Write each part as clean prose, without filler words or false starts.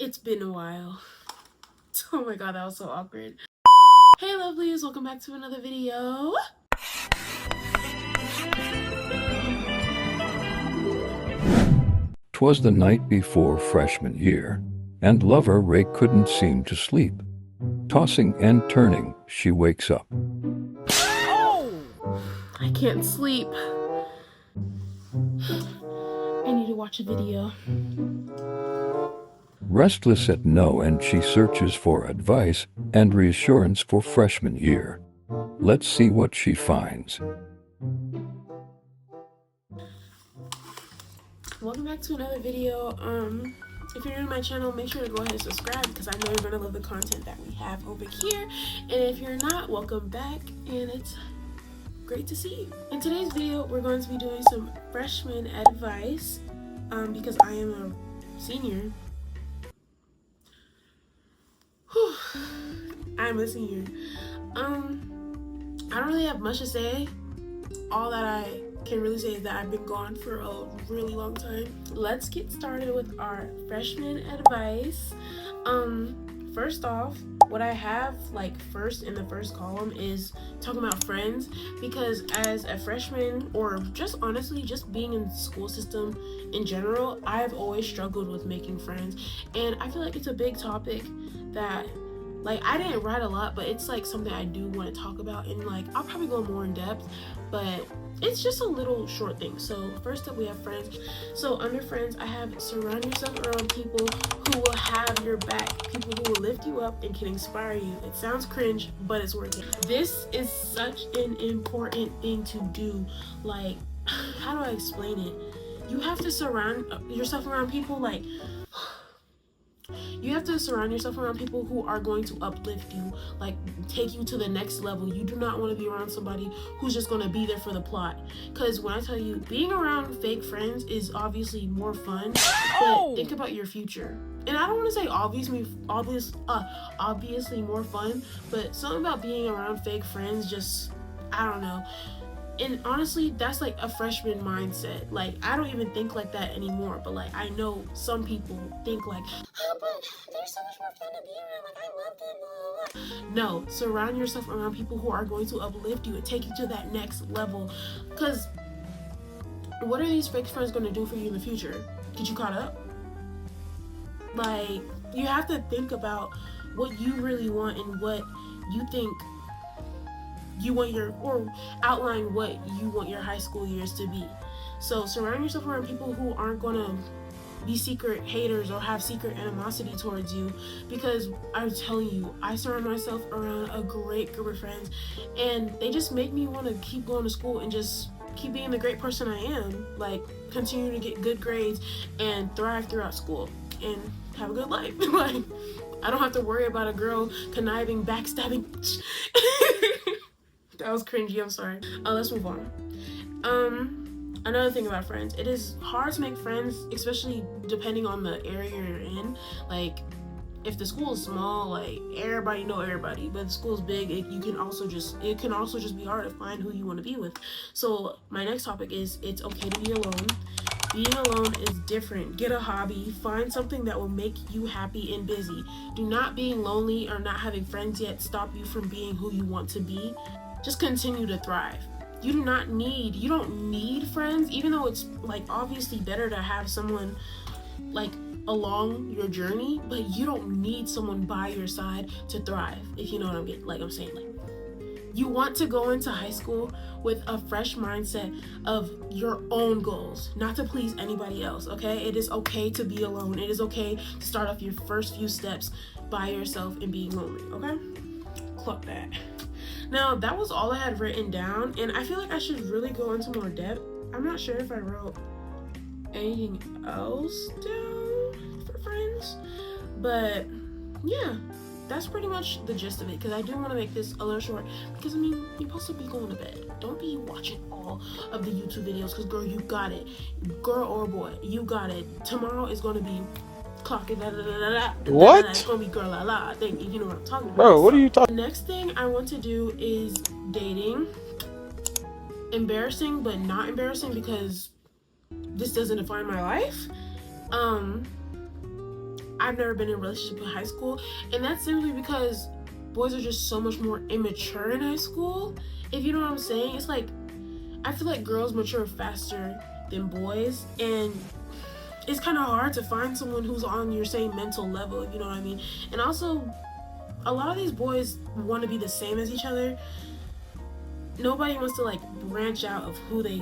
It's been a while. Oh my god, that was so awkward. Hey lovelies, welcome back to another video. "'Twas the night before freshman year, and lover Ray couldn't seem to sleep. Tossing and turning, she wakes up. Oh! I can't sleep. I need to watch a video. Restless at no end, she searches for advice and reassurance for freshman year. Let's see what she finds. Welcome back to another video. If you're new to my channel, make sure to go ahead and subscribe because I know you're gonna love the content that we have over here. And if you're not, welcome back, and it's great to see you. In today's video, we're going to be doing some freshman advice because I am a senior. Whew. I'm a senior. I don't really have much to say. All that I can really say is that I've been gone for a really long time. Let's get started with our freshman advice. First off, what I have like first in the first column is talking about friends, because as a freshman, or just honestly just being in the school system in general, I've always struggled with making friends, and I feel like it's a big topic that like I didn't write a lot, but it's like something I do want to talk about, and like I'll probably go more in depth, but it's just a little short thing. So first up, we have friends. So under friends, I have surround yourself around people who will have your back, people who will lift you up and can inspire you. It sounds cringe, but it's working. This is such an important thing to do. Like, how do I explain it? You have to surround yourself around people like you have to surround yourself around people who are going to uplift you, like take you to the next level. You do not want to be around somebody who's just going to be there for the plot. Because when I tell you, being around fake friends is obviously more fun, but think about your future. And I don't want to say obviously more fun, but something about being around fake friends just, I don't know. And honestly, that's like a freshman mindset. Like, I don't even think like that anymore, but like I know some people think like, oh, but they're so much more fun to be around, like I love them, blah, blah, blah. No, surround yourself around people who are going to uplift you and take you to that next level. Because what are these fake friends going to do for you in the future? Get you caught up? Like, you have to think about what you really want and what you think you want or outline what you want your high school years to be. So surround yourself around people who aren't gonna be secret haters or have secret animosity towards you, because I'm telling you, I surround myself around a great group of friends, and they just make me want to keep going to school and just keep being the great person I am, like continue to get good grades and thrive throughout school and have a good life. Like, I don't have to worry about a girl conniving, backstabbing. That was cringy, I'm sorry. Let's move on. Another thing about friends, it is hard to make friends, especially depending on the area you're in. Like, if the school is small, like everybody know everybody, but if the school is big, it can also just be hard to find who you want to be with. So my next topic is, it's okay to be alone. Being alone is different. Get a hobby, find something that will make you happy and busy. Do not being lonely or not having friends yet stop you from being who you want to be. Just continue to thrive. You don't need friends, even though it's like obviously better to have someone like along your journey, but you don't need someone by your side to thrive, if you know what I'm saying. Like, you want to go into high school with a fresh mindset of your own goals, not to please anybody else, okay? It is okay to be alone. It is okay to start off your first few steps by yourself and being lonely, okay? Clock that. Now, that was all I had written down, and I feel like I should really go into more depth. I'm not sure if I wrote anything else down for friends, but yeah, that's pretty much the gist of it, because I do want to make this a little short, because I mean, you're supposed to be going to bed. Don't be watching all of the YouTube videos, because girl, you got it. Girl or boy, you got it. Tomorrow is going to be clocking what? It's gonna be girl la la. I think you know what I'm talking about. Bro, what are you talking? The next thing I want to do is dating. Embarrassing, but not embarrassing, because this doesn't define my life. I've never been in a relationship in high school, and that's simply because boys are just so much more immature in high school. If you know what I'm saying, it's like I feel like girls mature faster than boys, and it's kind of hard to find someone who's on your same mental level, you know what I mean? And also, a lot of these boys want to be the same as each other. Nobody wants to like branch out of who they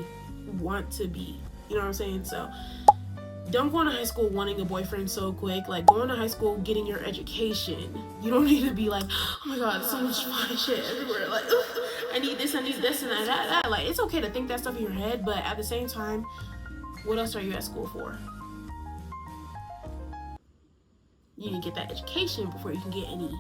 want to be, you know what I'm saying? So don't go into high school wanting a boyfriend so quick. Like, go into high school getting your education. You don't need to be like, oh my god, so much fun shit everywhere. Like, I need this, and that. Like, it's okay to think that stuff in your head, but at the same time, what else are you at school for? You need to get that education before you can get any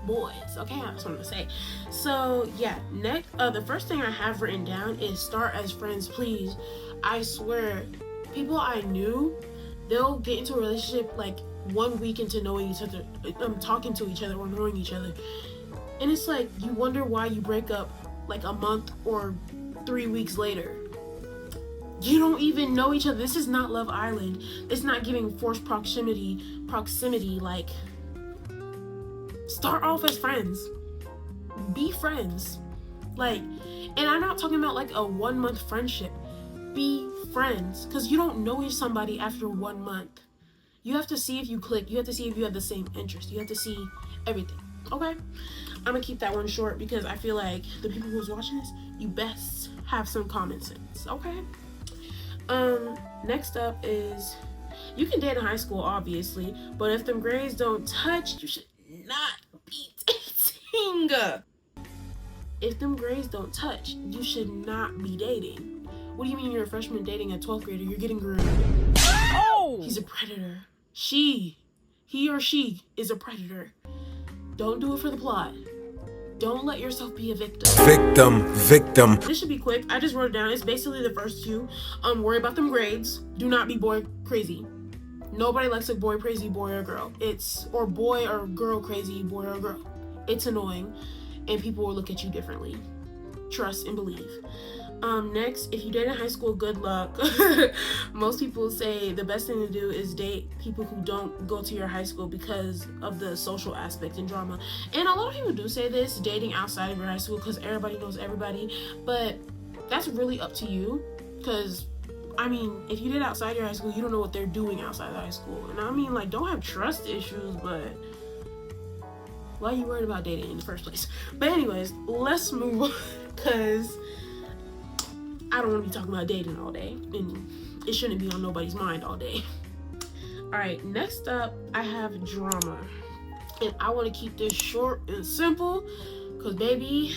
boys. Okay, that's what I'm gonna say. So yeah, next, the first thing I have written down is start as friends, please. I swear, people I knew, they'll get into a relationship like 1 week into knowing each other, talking to each other or knowing each other, and it's like you wonder why you break up like a month or 3 weeks later. You don't even know each other. This is not Love Island. It's not giving forced proximity. Like, start off as friends. Be friends. Like, and I'm not talking about like a 1 month friendship. Be friends, because you don't know somebody after 1 month. You have to see if you click. You have to see if you have the same interest. You have to see everything. Okay, I'm gonna keep that one short because I feel like the people who's watching this, you best have some common sense. Okay. Next up is, you can date in high school, obviously, but if them grades don't touch, you should not be dating. If them grades don't touch, you should not be dating. What do you mean you're a freshman dating a 12th grader? You're getting groomed. Oh! He's a predator. He or she is a predator. Don't do it for the plot. Don't let yourself be a victim. Victim. This should be quick. I just wrote it down. It's basically the first two. Worry about them grades. Do not be boy crazy. Nobody likes a boy crazy boy or girl. Or boy or girl crazy boy or girl. It's annoying, and people will look at you differently. Trust and believe. Next, if you date in high school, good luck. Most people say the best thing to do is date people who don't go to your high school because of the social aspect and drama. And a lot of people do say this, dating outside of your high school, because everybody knows everybody. But that's really up to you, because I mean, if you date outside your high school, you don't know what they're doing outside of high school. And I mean, like, don't have trust issues, but why are you worried about dating in the first place? But anyways, let's move on, because I don't want to be talking about dating all day, and it shouldn't be on nobody's mind all day. Alright, next up, I have drama. And I want to keep this short and simple, because baby,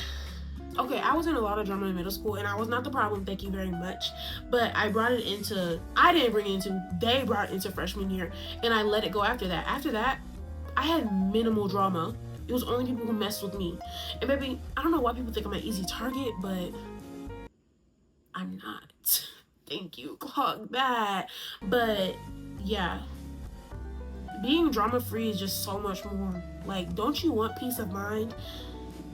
okay, I was in a lot of drama in middle school, and I was not the problem, thank you very much. But I didn't bring it into, they brought it into freshman year, and I let it go after that. After that, I had minimal drama. It was only people who messed with me. And baby, I don't know why people think I'm an easy target, but I'm not. Thank you, clock that. But yeah, being drama free is just so much more. Like, don't you want peace of mind?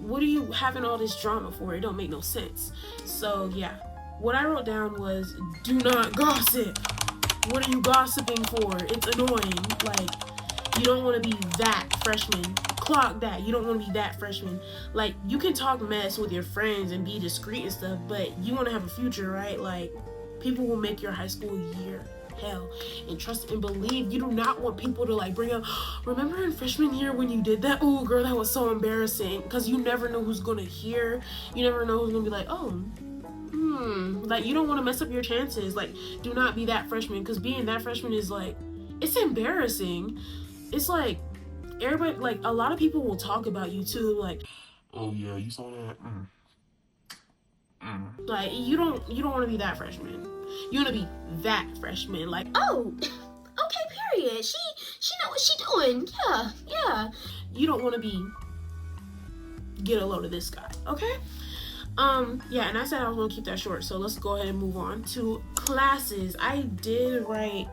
What are you having all this drama for? It don't make no sense. So yeah, what I wrote down was, do not gossip. What are you gossiping for? It's annoying. Like, you don't want to be that freshman. Clock that. You don't want to be that freshman. Like, you can talk mess with your friends and be discreet and stuff, but you want to have a future, right? Like, people will make your high school year hell. And trust and believe, you do not want people to like bring up, remember in freshman year when you did that? Oh girl, that was so embarrassing. Because you never know who's gonna hear. You never know who's gonna be like, oh, like, you don't want to mess up your chances. Like, do not be that freshman, because being that freshman is like, it's embarrassing. It's like, everybody, like, a lot of people will talk about you too, like, oh yeah, you saw that. Like, you don't want to be that freshman. You want to be that freshman, like, oh, okay, period. She know what she doing. Yeah. You don't want to be, get a load of this guy, okay? Yeah, and I said I was gonna keep that short, so let's go ahead and move on to classes. I did write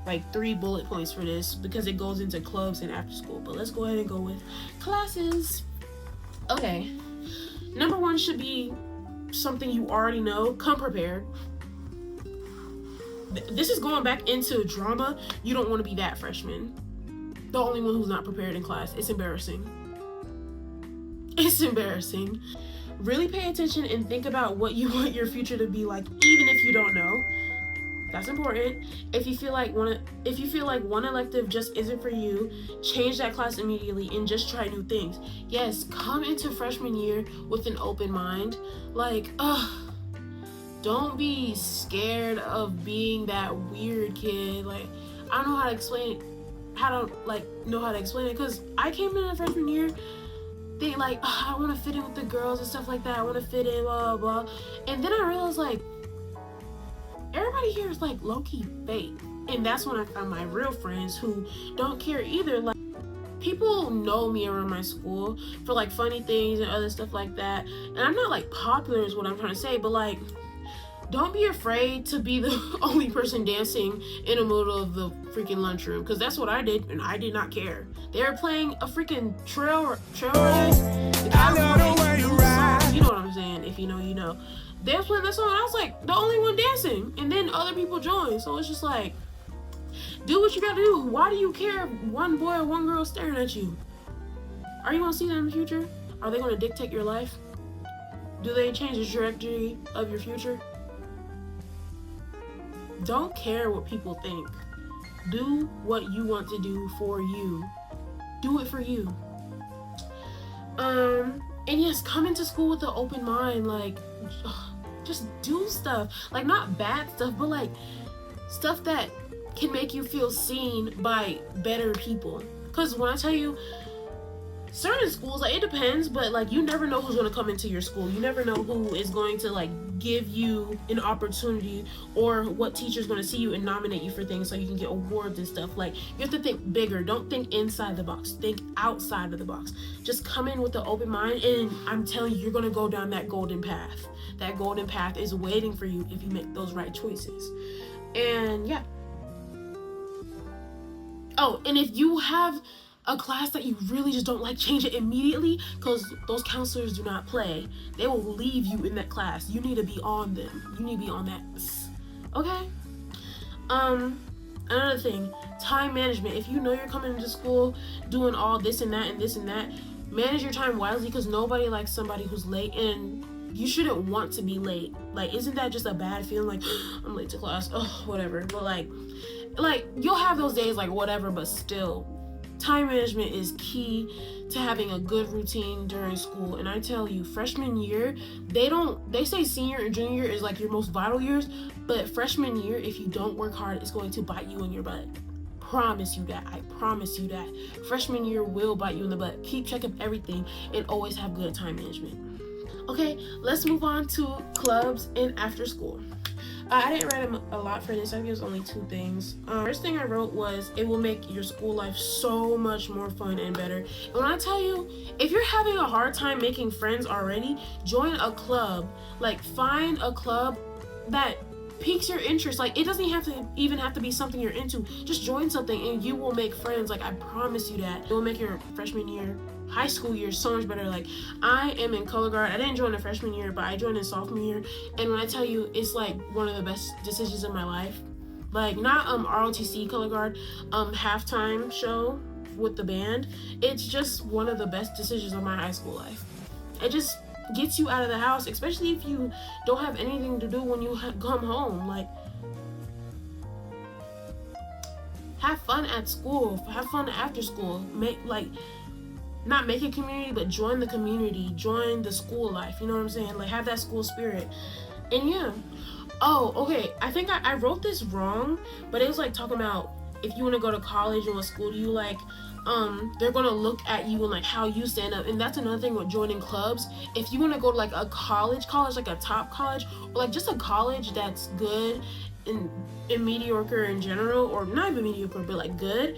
like 3 bullet points for this because it goes into clubs and after school, but let's go ahead and go with classes. Okay, number 1 should be something you already know. Come prepared. this is going back into drama. You don't want to be that freshman, the only one who's not prepared in class. It's embarrassing. It's embarrassing. Really pay attention and think about what you want your future to be like, even if you don't know. That's important. If you feel like one elective just isn't for you, change that class immediately and just try new things. Yes, come into freshman year with an open mind. Like, don't be scared of being that weird kid. Like, I don't know how to explain it, because I came in the freshman year thinking like, I want to fit in with the girls and stuff like that. I want to fit in, blah, blah, blah. And then I realized, like, everybody here is like low-key fake. And that's when I found my real friends who don't care either. Like, people know me around my school for like funny things and other stuff like that. And I'm not like popular is what I'm trying to say, but like, don't be afraid to be the only person dancing in the middle of the freaking lunchroom, because that's what I did, and I did not care. They were playing a freaking trail ride. The guy was playing, you know what I'm saying? If you know, you know. They were playing that song, and I was like the only one dancing, and then other people joined. So it's just like, do what you gotta do. Why do you care if one boy or one girl staring at you? Are you gonna see them in the future? Are they gonna dictate your life? Do they change the trajectory of your future? Don't care what people think. Do what you want to do for you. Do it for you. And yes, come into school with an open mind. Like, just do stuff. Like, not bad stuff, but like stuff that can make you feel seen by better people. Because when I tell you, certain schools, like, it depends, but like, you never know who's going to come into your school. You never know who is going to like give you an opportunity, or what teacher's going to see you and nominate you for things so you can get awards and stuff. Like, you have to think bigger. Don't think inside the box. Think outside of the box. Just come in with an open mind, and I'm telling you, you're going to go down that golden path. That golden path is waiting for you if you make those right choices. And yeah. Oh, and if you have a class that you really just don't like, change it immediately, because those counselors do not play. They will leave you in that class. You need to be on them. You need to be on that. Okay? Another thing, time management. If you know you're coming into school doing all this and that and this and that, manage your time wisely, because nobody likes somebody who's late, and you shouldn't want to be late. Like, isn't that just a bad feeling? Like, I'm late to class. Oh, whatever. But like you'll have those days, like, whatever, but still, time management is key to having a good routine during school. And I tell you, freshman year, they say senior and junior year is like your most vital years, but freshman year, if you don't work hard, it's going to bite you in your butt. Promise you that. I promise you that. Freshman year will bite you in the butt. Keep check of everything and always have good time management. Okay, let's move on to clubs and after school. I didn't write a lot for this. I think it was only 2 things. First thing I wrote was, it will make your school life so much more fun and better. And when I tell you, if you're having a hard time making friends already, join a club. Like, find a club that piques your interest. Like, it doesn't even have to be something you're into. Just join something and you will make friends. Like, I promise you that. It will make your freshman year, high school year, so much better. Like, I am in color guard. I didn't join the freshman year, but I joined in sophomore year, and when I tell you, it's like one of the best decisions in my life. Like, not ROTC color guard, halftime show with the band. It's just one of the best decisions of my high school life. It just gets you out of the house, especially if you don't have anything to do when you come home. Like, have fun at school, have fun after school. Not make a community, but join the community, join the school life, you know what I'm saying? Like, have that school spirit. And yeah. Oh, okay, I think I wrote this wrong, but it was like talking about if you want to go to college and what school do you like, they're gonna look at you and like how you stand up. And that's another thing with joining clubs. If you want to go to like a college, like a top college, or like just a college that's good and mediocre in general, or not even mediocre, but like good,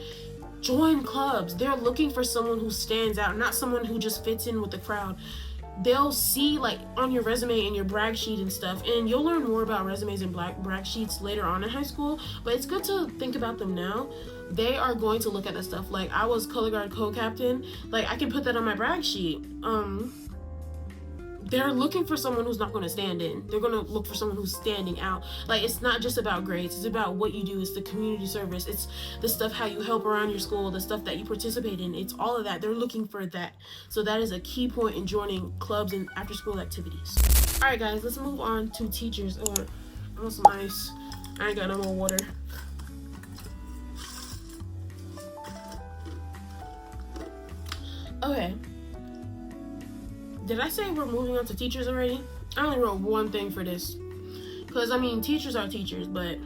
join clubs. They're looking for someone who stands out, not someone who just fits in with the crowd. They'll see like on your resume and your brag sheet and stuff, and you'll learn more about resumes and brag sheets later on in high school, but it's good to think about them now. They are going to look at that stuff. Like, I was color guard co-captain. Like, I can put that on my brag sheet. they're looking for someone who's not going to stand in. They're going to look for someone who's standing out. Like, it's not just about grades. It's about what you do. It's the community service. It's the stuff, how you help around your school, the stuff that you participate in. It's all of that. They're looking for that. So that is a key point in joining clubs and after school activities. All right, guys, let's move on to teachers. Oh, I want some ice. I ain't got no more water. Okay. Did I say we're moving on to teachers already? I only wrote one thing for this. Because, I mean, teachers are teachers, but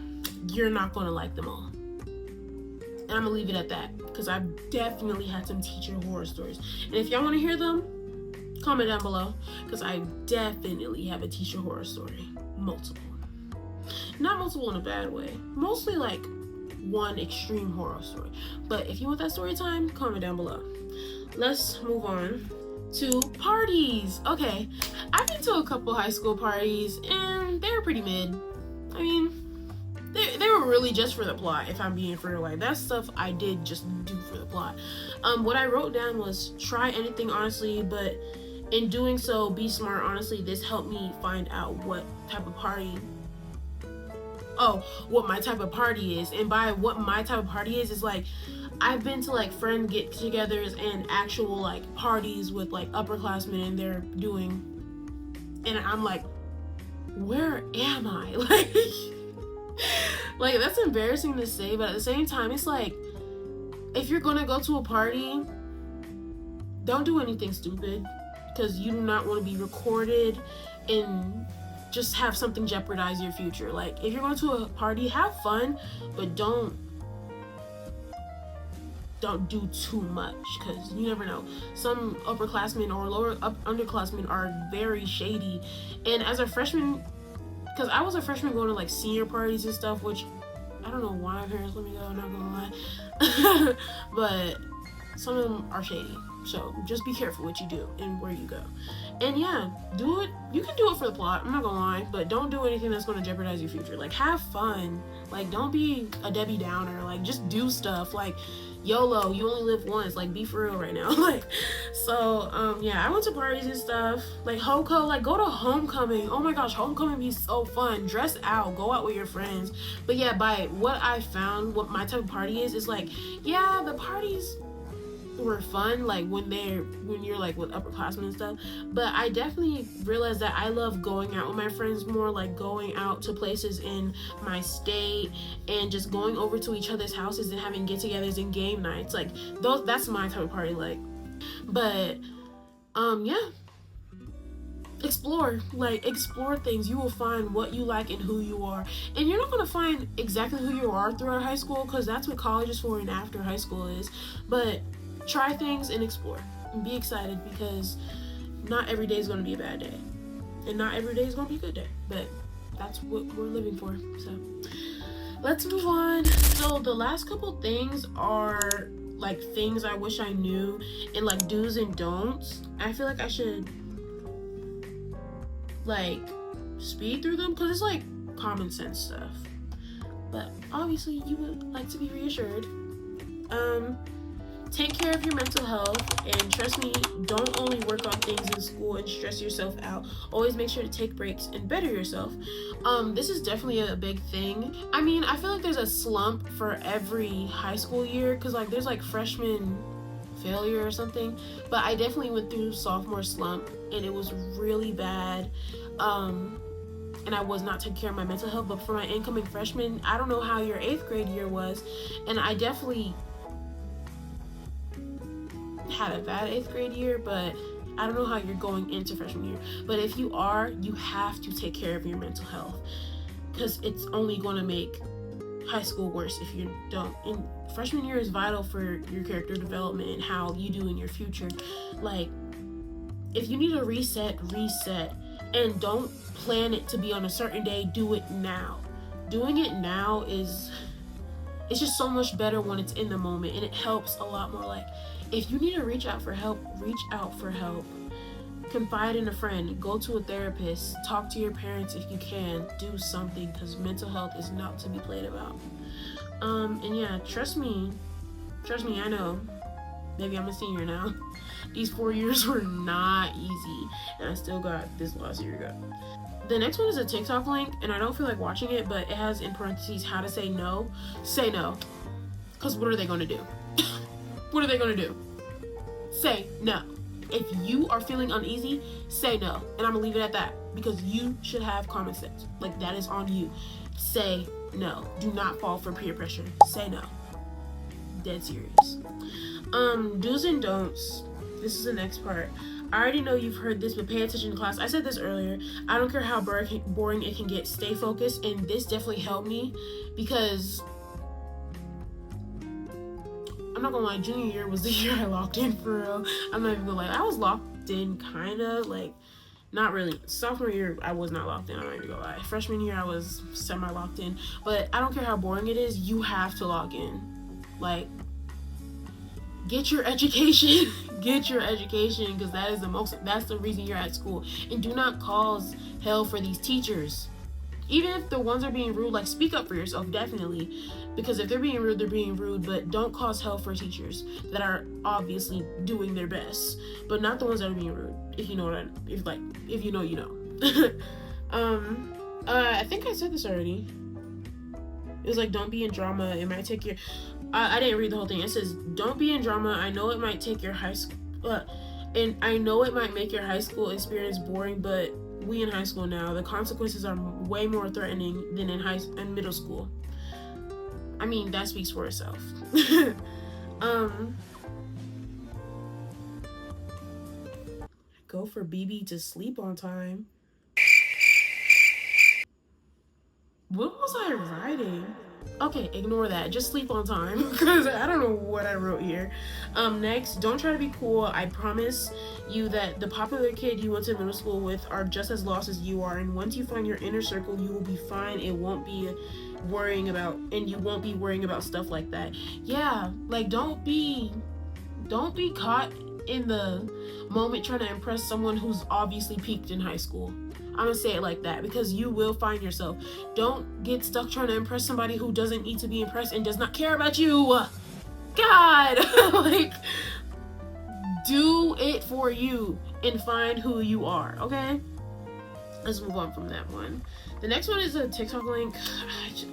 you're not going to like them all. And I'm going to leave it at that. Because I've definitely had some teacher horror stories. And if y'all want to hear them, comment down below. Because I definitely have a teacher horror story. Multiple. Not multiple in a bad way. Mostly like one extreme horror story. But if you want that story time, comment down below. Let's move on to parties. Okay, I've been to a couple high school parties and they were pretty mid. I mean, they were really just for the plot, if I'm being for real. Like, that stuff I did just do for the plot. What I wrote down was try anything honestly, but in doing so, be smart. Honestly, this helped me find out what type of party what my type of party is. And by what my type of party is like, I've been to like friend get-togethers and actual like parties with like upperclassmen, and they're doing, and I'm like, where am I? Like that's embarrassing to say, but at the same time, it's like, if you're gonna go to a party, don't do anything stupid, because you do not want to be recorded and just have something jeopardize your future. Like, if you're going to a party, have fun, but don't do too much, because you never know. Some upperclassmen or underclassmen are very shady. And as a freshman, because I was a freshman going to like senior parties and stuff, which I don't know why my parents let me go, I'm not gonna lie. But some of them are shady. So just be careful what you do and where you go. And yeah, do it. You can do it for the plot, I'm not gonna lie, but don't do anything that's gonna jeopardize your future. Like, have fun. Like, don't be a Debbie Downer. Like, just do stuff. Like, YOLO, you only live once. Like, be for real right now. Like, so yeah, I went to parties and stuff. Like HoCo, like go to homecoming. Oh my gosh, homecoming be so fun. Dress out, go out with your friends. But yeah, by what I found, what my type of party is like, yeah, the parties were fun, like when you're like with upperclassmen and stuff, but I definitely realized that I love going out with my friends more, like going out to places in my state and just going over to each other's houses and having get-togethers and game nights. Like, that's my type of party. Like, but yeah, explore things. You will find what you like and who you are, and you're not going to find exactly who you are throughout high school, because that's what college is for and after high school is. But try things and explore and be excited, because not every day is going to be a bad day and not every day is going to be a good day, but that's what we're living for. So let's move on. So the last couple things are like things I wish I knew and like do's and don'ts. I feel like I should like speed through them, because it's like common sense stuff, but obviously you would like to be reassured. Take care of your mental health, and trust me, don't only work on things in school and stress yourself out. Always make sure to take breaks and better yourself. This is definitely a big thing. I mean, I feel like there's a slump for every high school year, because like there's like freshman failure or something, but I definitely went through sophomore slump and it was really bad. And I was not taking care of my mental health. But for my incoming freshman, I don't know how your 8th grade year was, and I definitely had a bad 8th grade year, but I don't know how you're going into freshman year. But if you are, you have to take care of your mental health, because it's only going to make high school worse if you don't. And freshman year is vital for your character development and how you do in your future. Like, if you need a reset, and don't plan it to be on a certain day. Do it now. Doing it now it's just so much better when it's in the moment, and it helps a lot more. Like, if you need to reach out for help, reach out for help. Confide in a friend, go to a therapist, talk to your parents if you can. Do something, because mental health is not to be played about. And yeah, trust me, I know. Maybe I'm a senior now. These 4 years were not easy, and I still got this last year got. The next one is a TikTok link, and I don't feel like watching it, but it has in parentheses how to say no. Say no. Because what are they going to do? What are they going to do? Say no. If you are feeling uneasy, say no. And I'm going to leave it at that, because you should have common sense. Like, that is on you. Say no. Do not fall for peer pressure. Say no. Dead serious. Do's and don'ts. This is the next part. I already know you've heard this, but pay attention to class. I said this earlier. I don't care how boring it can get. Stay focused, and this definitely helped me, because I'm not gonna lie, junior year was the year I locked in for real. I'm not even gonna lie. I was locked in, kinda, like, not really. Sophomore year, I was not locked in. I'm not even gonna lie. Freshman year, I was semi-locked in. But I don't care how boring it is. You have to lock in. Like, get your education. Get your education, because that's the reason you're at school. And do not cause hell for these teachers. Even if the ones are being rude, like, speak up for yourself, definitely. Because if they're being rude, they're being rude, but don't cause hell for teachers that are obviously doing their best. But not the ones that are being rude, if you know what if you know, you know. I think I said this already. It was like, don't be in drama. It might take your... I didn't read the whole thing. It says, don't be in drama. I know it might take your high school... and I know it might make your high school experience boring, but we in high school now. The consequences are way more threatening than in middle school. I mean, that speaks for itself. Go for BB to sleep on time. What was I writing? Okay, ignore that. Just sleep on time, because I don't know what I wrote here. Next, don't try to be cool. I promise you that the popular kid you went to middle school with are just as lost as you are, and once you find your inner circle, you will be fine. It won't be worrying about, and you won't be worrying about stuff like that. Yeah, like, don't be caught in the moment trying to impress someone who's obviously peaked in high school. I'm gonna say it like that, because you will find yourself. Don't get stuck trying to impress somebody who doesn't need to be impressed and does not care about you. God, like, do it for you and find who you are, okay? Let's move on from that one. The next one is a TikTok link.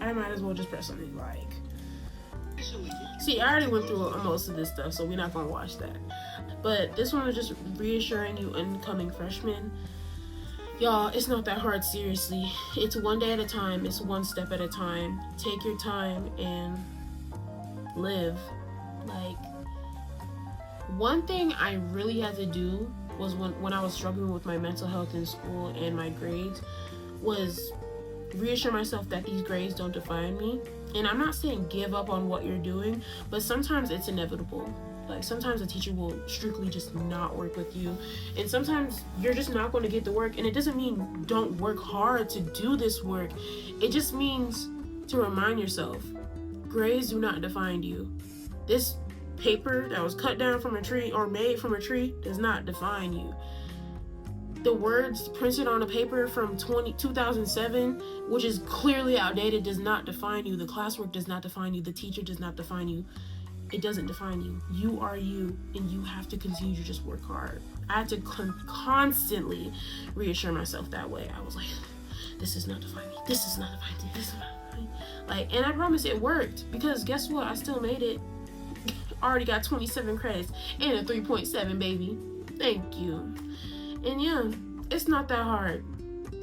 I might as well just press something like... See, I already went through most of this stuff, so we're not gonna watch that. But this one is just reassuring you incoming freshmen. Y'all, it's not that hard, seriously. It's one day at a time. It's one step at a time. Take your time and live. Like, one thing I really had to do was when I was struggling with my mental health in school and my grades, was reassure myself that these grades don't define me. And I'm not saying give up on what you're doing, but sometimes it's inevitable. Like, sometimes a teacher will strictly just not work with you, and sometimes you're just not going to get the work. And it doesn't mean don't work hard to do this work. It just means to remind yourself, grades do not define you. This paper that was cut down from a tree or made from a tree does not define you. The words printed on a paper from 2007, which is clearly outdated, does not define you. The classwork does not define you. The teacher does not define you. It doesn't define you. You are you, and you have to continue to just work hard. I had to constantly reassure myself that way. I was like, this is not defining me. This is not defining me. This is not defining me. Like, and I promise it worked, because guess what? I still made it. Already got 27 credits and a 3.7, baby. Thank you. And yeah, it's not that hard.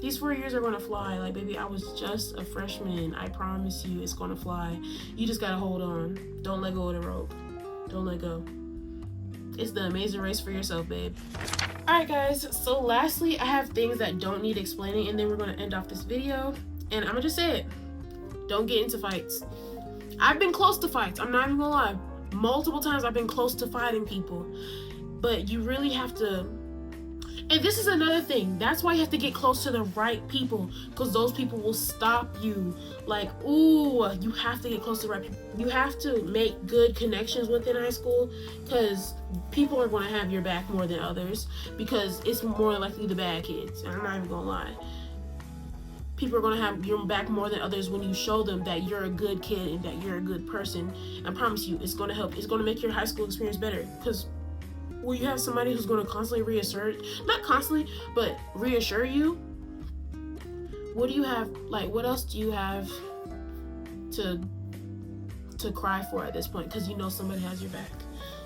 These 4 years are gonna fly. Like, baby, I was just a freshman. I promise you, it's gonna fly. You just gotta hold on. Don't let go of the rope. Don't let go. It's the amazing race for yourself, babe. Alright, guys. So lastly, I have things that don't need explaining, and then we're gonna end off this video. And I'm gonna just say it. Don't get into fights. I've been close to fights. I'm not even gonna lie. Multiple times I've been close to fighting people. But you really have to... And this is another thing. That's why you have to get close to the right people, because those people will stop you. Like, ooh, you have to get close to the right people. You have to make good connections within high school, because people are going to have your back more than others, because it's more likely the bad kids. And I'm not even going to lie. People are going to have your back more than others when you show them that you're a good kid and that you're a good person. I promise you, it's going to help. It's going to make your high school experience better, because where you have somebody who's going to constantly not constantly, but reassure you, what do you have, like, what else do you have to cry for at this point? Because you know somebody has your back.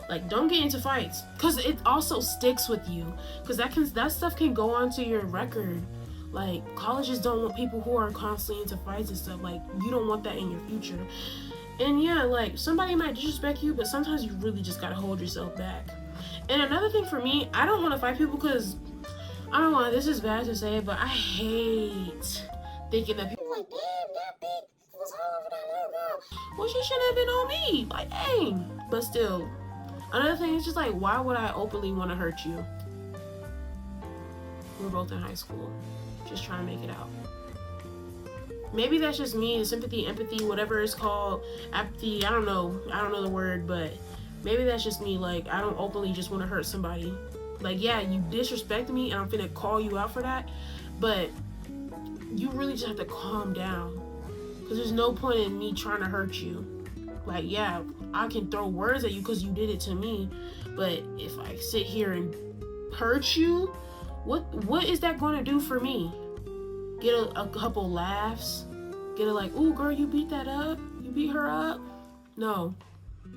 Like, don't get into fights, because it also sticks with you, because that stuff can go onto your record. Like, colleges don't want people who are constantly into fights and stuff. Like, you don't want that in your future. And yeah, like, somebody might disrespect you, but sometimes you really just gotta hold yourself back. And another thing for me, I don't want to fight people, because I don't want, this is bad to say, but I hate thinking that people are like, damn, that bitch was all over that little girl. Well, she shouldn't have been on me. Like, dang. But still, another thing is just like, why would I openly want to hurt you? We're both in high school, just trying to make it out. Maybe that's just me, sympathy, empathy, whatever it's called, apathy, I don't know the word, but maybe that's just me. Like, I don't openly just want to hurt somebody. Like, yeah, you disrespect me and I'm finna call you out for that, but you really just have to calm down, because there's no point in me trying to hurt you. Like, yeah, I can throw words at you because you did it to me, but if I sit here and hurt you, what is that going to do for me? Get a couple laughs? Get a like, ooh, girl, you beat that up? You beat her up? No.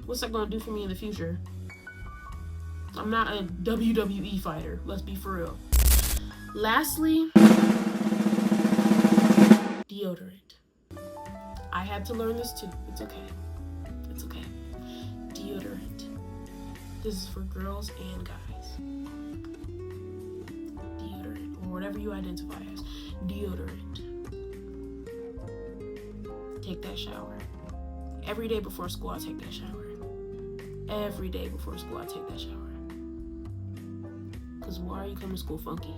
What's that going to do for me in the future? I'm not a WWE fighter. Let's be for real. Lastly, deodorant. I had to learn this too. It's okay. It's okay. Deodorant. This is for girls and guys. Deodorant, or whatever you identify as. Deodorant. Take that shower. Every day before school, I take that shower. Every day before school, I take that shower. Because why are you coming to school funky?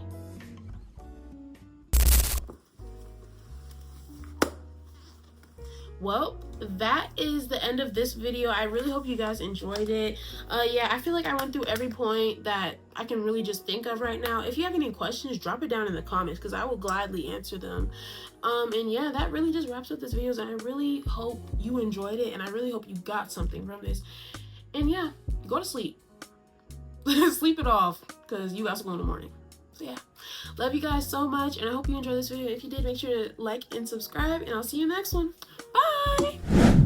Well, that is the end of this video. I really hope you guys enjoyed it. Yeah, I feel like I went through every point that I can really just think of right now. If you have any questions, drop it down in the comments, because I will gladly answer them. And yeah, that really just wraps up this video. And I really hope you enjoyed it, and I really hope you got something from this. And yeah, go to sleep. Sleep it off, because you got school in the morning. So yeah, love you guys so much, and I hope you enjoyed this video. If you did, make sure to like and subscribe, and I'll see you in the next one. Bye!